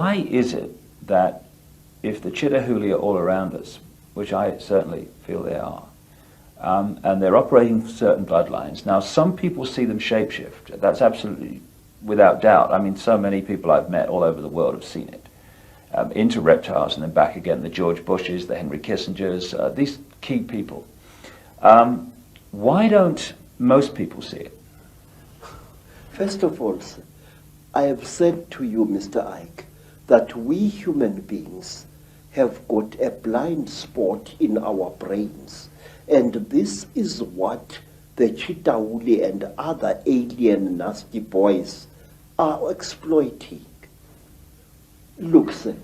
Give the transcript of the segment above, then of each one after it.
Why is it that if the Chittahuli are all around us, which I certainly feel they are, and they're operating certain bloodlines, now some people see them shapeshift. That's absolutely without doubt. I mean, so many people I've met all over the world have seen it. Into reptiles and then back again, the George Bushes, the Henry Kissingers, these key people. Why don't most people see it? First of all, sir, I have said to you, Mr. Ike, that we human beings have got a blind spot in our brains. And this is what the Chittahuli and other alien nasty boys are exploiting. Look, sir,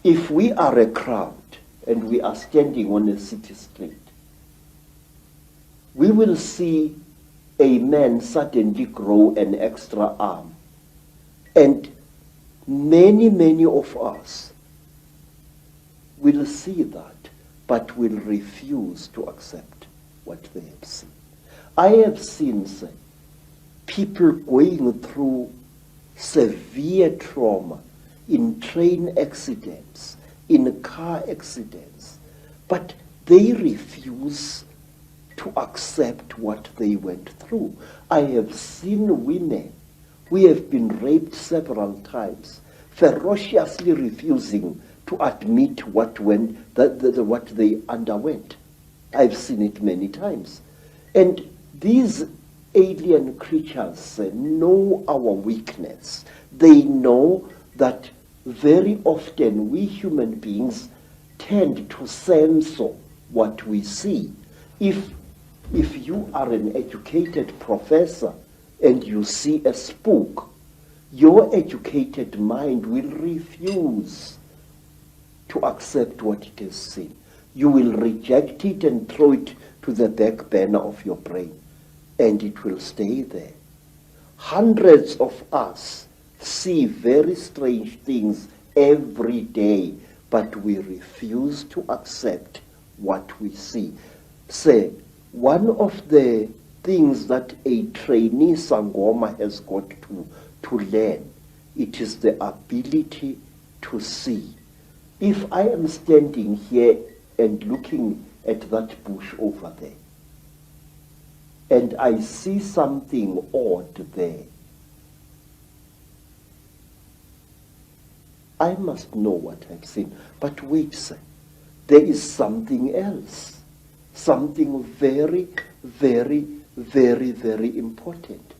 if we are a crowd and we are standing on a city street, we will see a man suddenly grow an extra arm. And many of us will see that, but will refuse to accept what they have seen. I have seen, sir, people going through severe trauma in train accidents, in car accidents, but they refuse to accept what they went through. I have seen women who have been raped several times, ferociously refusing to admit what they underwent. I've seen it many times. And these alien creatures know our weakness. They know that very often we human beings tend to censor what we see. If you are an educated professor and you see a spook, your educated mind will refuse to accept what it has seen. You will reject it and throw it to the back burner of your brain, and it will stay there. Hundreds of us see very strange things every day, but we refuse to accept what we see. Say, one of the things that a trainee Sangoma has got to learn, it is the ability to see. If I am standing here and looking at that bush over there, and I see something odd there, I must know what I've seen. But wait, sir, there is something else, something very important,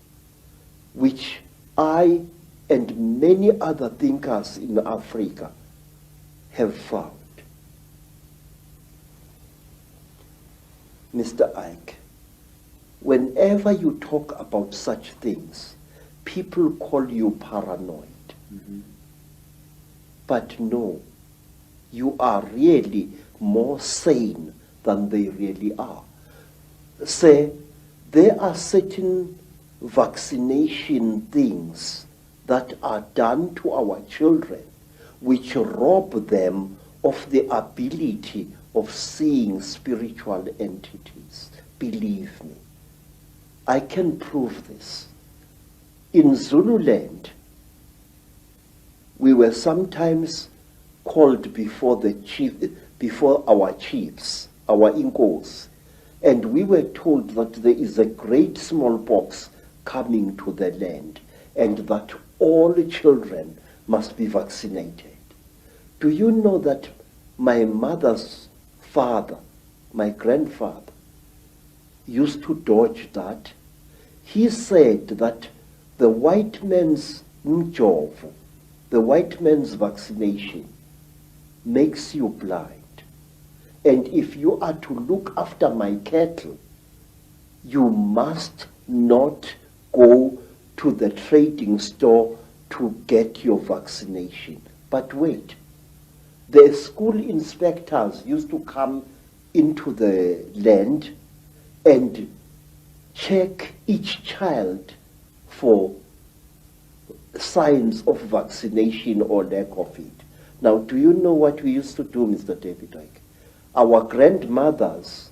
which I and many other thinkers in Africa have found. Mr. Ike, whenever you talk about such things, people call you paranoid. Mm-hmm. But no, you are really more sane than they really are. Say, there are certain vaccination things that are done to our children which rob them of the ability of seeing spiritual entities. Believe me, I can prove this. In Zululand, we were sometimes called before our chiefs, our Inkos, and we were told that there is a great smallpox coming to the land and that all children must be vaccinated. Do you know that my mother's father, my grandfather, used to dodge that? He said that the white man's mjovo, the white man's vaccination, makes you blind. And if you are to look after my cattle, you must not go to the trading store to get your vaccination. But wait, the school inspectors used to come into the land and check each child for signs of vaccination or lack of it. Now, do you know what we used to do, Mr. David Ike? Our grandmothers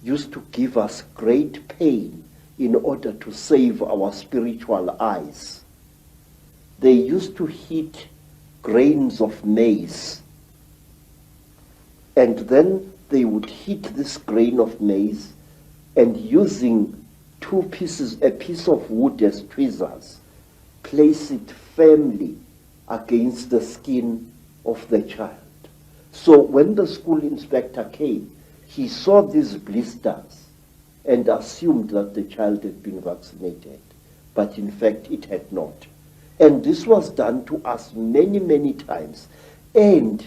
used to give us great pain in order to save our spiritual eyes. they used to heat grains of maize, and then they would heat this grain of maize, and using a piece of wood as tweezers, place it firmly against the skin of the child. So when the school inspector came, he saw these blisters and assumed that the child had been vaccinated, but in fact it had not. And this was done to us many, many times. And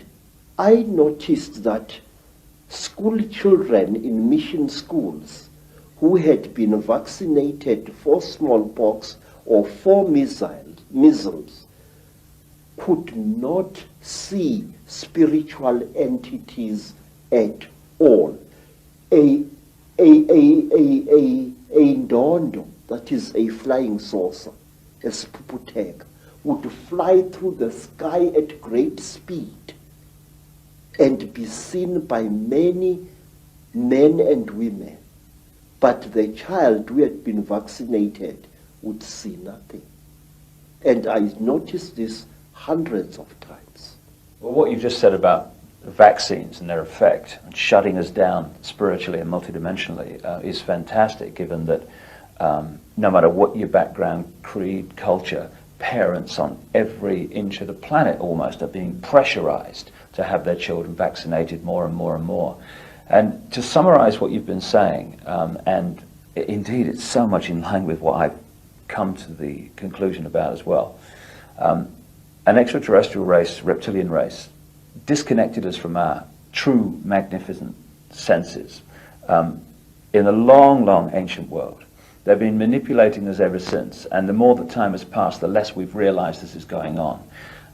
I noticed that school children in mission schools who had been vaccinated for smallpox or for measles could not see spiritual entities at all. A ndondo, that is a flying saucer, a spuputeka, would fly through the sky at great speed and be seen by many men and women. But the child who had been vaccinated would see nothing. And I noticed this hundreds of times. Well, what you just said about vaccines and their effect and shutting us down spiritually and multidimensionally is fantastic, given that no matter what your background, creed, culture, parents on every inch of the planet almost are being pressurized to have their children vaccinated more and more and more. And to summarize what you've been saying, and indeed it's so much in line with what I've come to the conclusion about as well, an extraterrestrial race, reptilian race, disconnected us from our true magnificent senses in a long, long ancient world. They've been manipulating us ever since, and the more that time has passed, the less we've realized this is going on.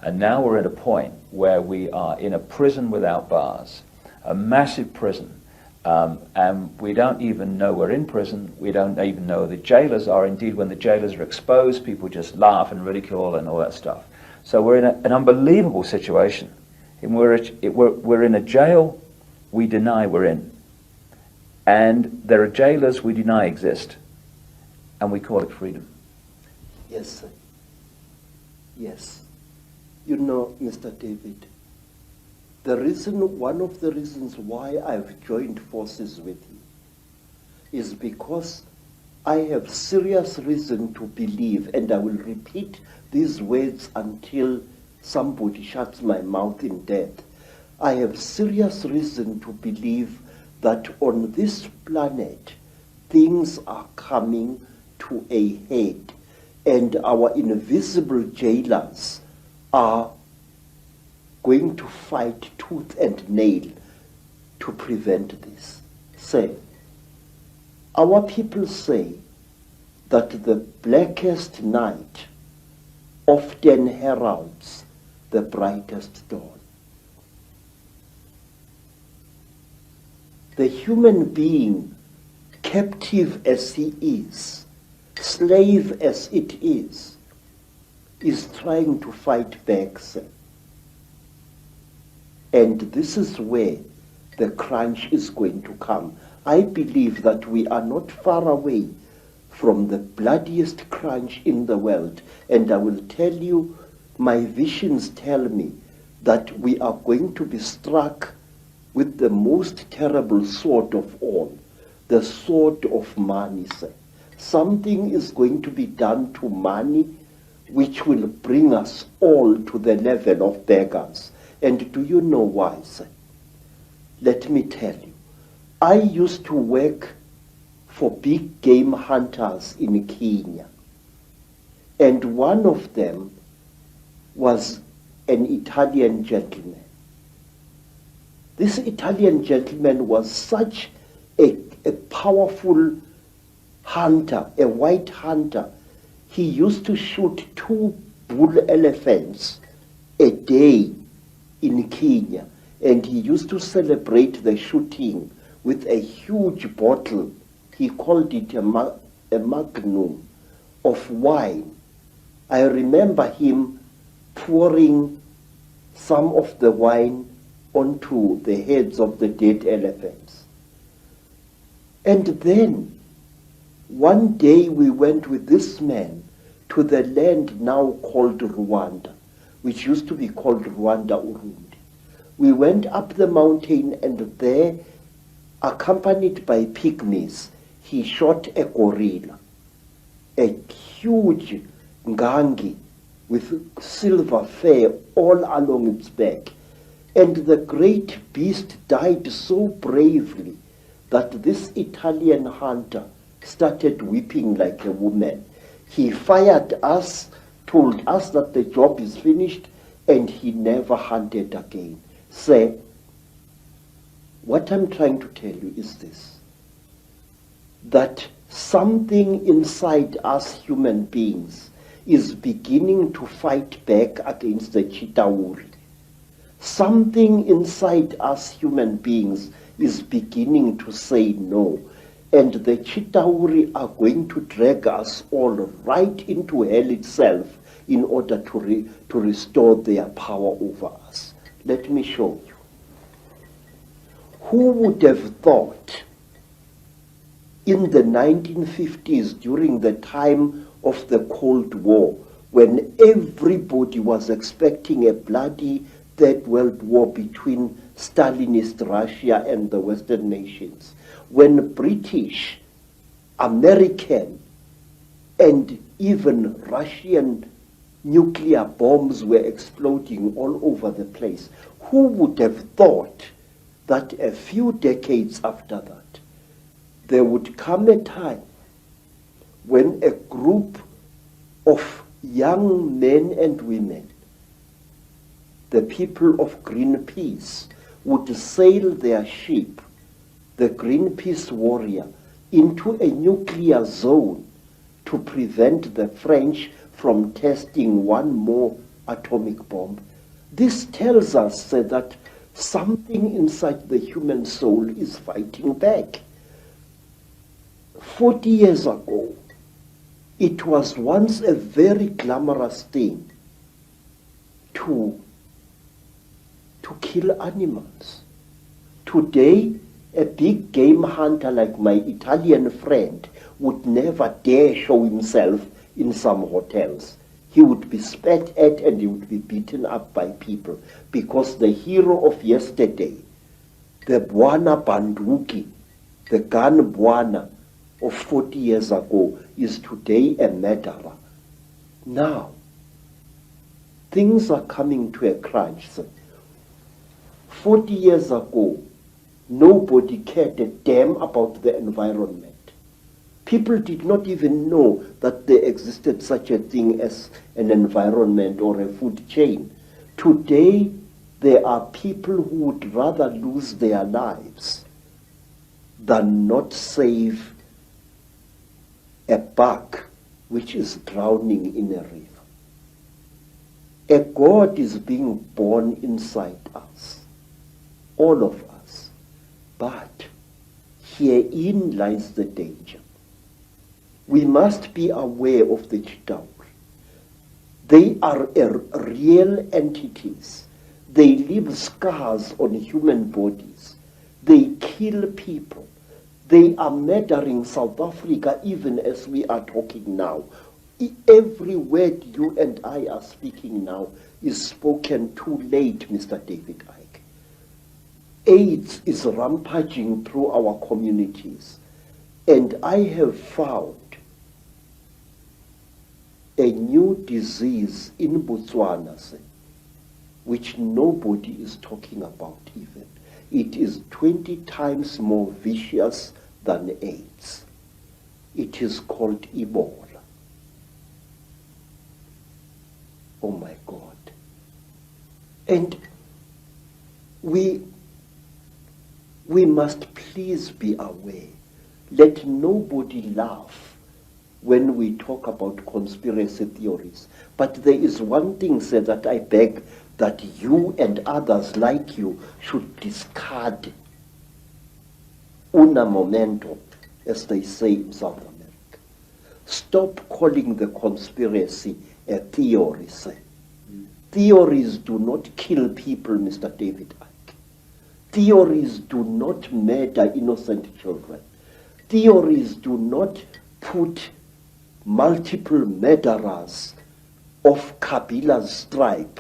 And now we're at a point where we are in a prison without bars, a massive prison, and we don't even know we're in prison. We don't even know the jailers are. Indeed, when the jailers are exposed, people just laugh and ridicule and all that stuff. So we're in an unbelievable situation. And we're in a jail we deny we're in. And there are jailers we deny exist. And we call it freedom. Yes, sir. Yes. You know, Mr. David, one of the reasons why I've joined forces with you is because I have serious reason to believe, and I will repeat these words until somebody shuts my mouth in death. I have serious reason to believe that on this planet, things are coming to a head, and our invisible jailers are going to fight tooth and nail to prevent this. Say, our people say that the blackest night often heralds the brightest dawn. The human being, captive as he is, slave as it is trying to fight back, sir. And this is where the crunch is going to come. I believe that we are not far away from the bloodiest crunch in the world. And I will tell you, my visions tell me that we are going to be struck with the most terrible sword of all, the sword of money, sir. Something is going to be done to money which will bring us all to the level of beggars. And do you know why, sir? Let me tell you. I used to work for big game hunters in Kenya. And one of them was an Italian gentleman. This Italian gentleman was such a powerful hunter, a white hunter. He used to shoot 2 bull elephants a day in Kenya, and he used to celebrate the shooting with a huge bottle. He called it a magnum of wine. I remember him pouring some of the wine onto the heads of the dead elephants. And then one day we went with this man to the land now called Rwanda, which used to be called Rwanda Urundi. We went up the mountain, and there, accompanied by pygmies, he shot a gorilla, a huge ngangi with silver fur all along its back. And the great beast died so bravely that this Italian hunter started weeping like a woman. He fired us, told us that the job is finished, and he never hunted again. Sir, what I'm trying to tell you is this, that something inside us human beings is beginning to fight back against the Chitauri. Something inside us human beings is beginning to say no. And the Chitauri are going to drag us all right into hell itself in order to restore their power over us. Let me show you. Who would have thought in the 1950s, during the time of the Cold War, when everybody was expecting a bloody Third World War between Stalinist Russia and the Western nations, when British, American, and even Russian nuclear bombs were exploding all over the place, who would have thought that a few decades after that, there would come a time when a group of young men and women, the people of Greenpeace, would sail their ship, the Greenpeace Warrior, into a nuclear zone to prevent the French from testing one more atomic bomb. This tells us that something inside the human soul is fighting back. 40 years ago, it was once a very glamorous thing to kill animals. Today, a big game hunter like my Italian friend would never dare show himself in some hotels. He would be spat at and he would be beaten up by people because the hero of yesterday, the Bwana Banduki, the gun Bwana of 40 years ago, is today a murderer. Now, things are coming to a crunch. 40 years ago, nobody cared a damn about the environment. People did not even know that there existed such a thing as an environment or a food chain. Today, there are people who would rather lose their lives than not save a buck which is drowning in a river. A God is being born inside us, all of us. But herein lies the danger. We must be aware of the Chitauri. They are real entities. They leave scars on human bodies. They kill people. They are murdering South Africa even as we are talking now. Every word you and I are speaking now is spoken too late, Mr. David Icke. AIDS is rampaging through our communities. And I have found a new disease in Botswana, which nobody is talking about even. It is 20 times more vicious than AIDS. It is called Ebola. Oh my God. And we must please be aware. Let nobody laugh when we talk about conspiracy theories. But there is one thing, sir, that I beg that you and others like you should discard. Una momento, as they say in South America. Stop calling the conspiracy a theory, sir. Theories do not kill people, Mr. David Icke. Theories do not murder innocent children. Theories do not put multiple murderers of Kabila's stripe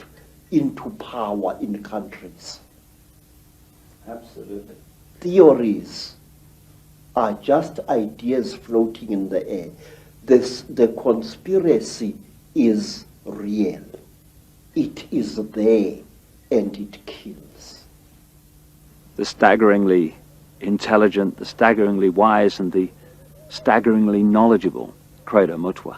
into power in countries. Absolutely. Theories are just ideas floating in the air. The conspiracy is real. It is there, and it kills. The staggeringly intelligent, the staggeringly wise, and the staggeringly knowledgeable Credo Mutwa.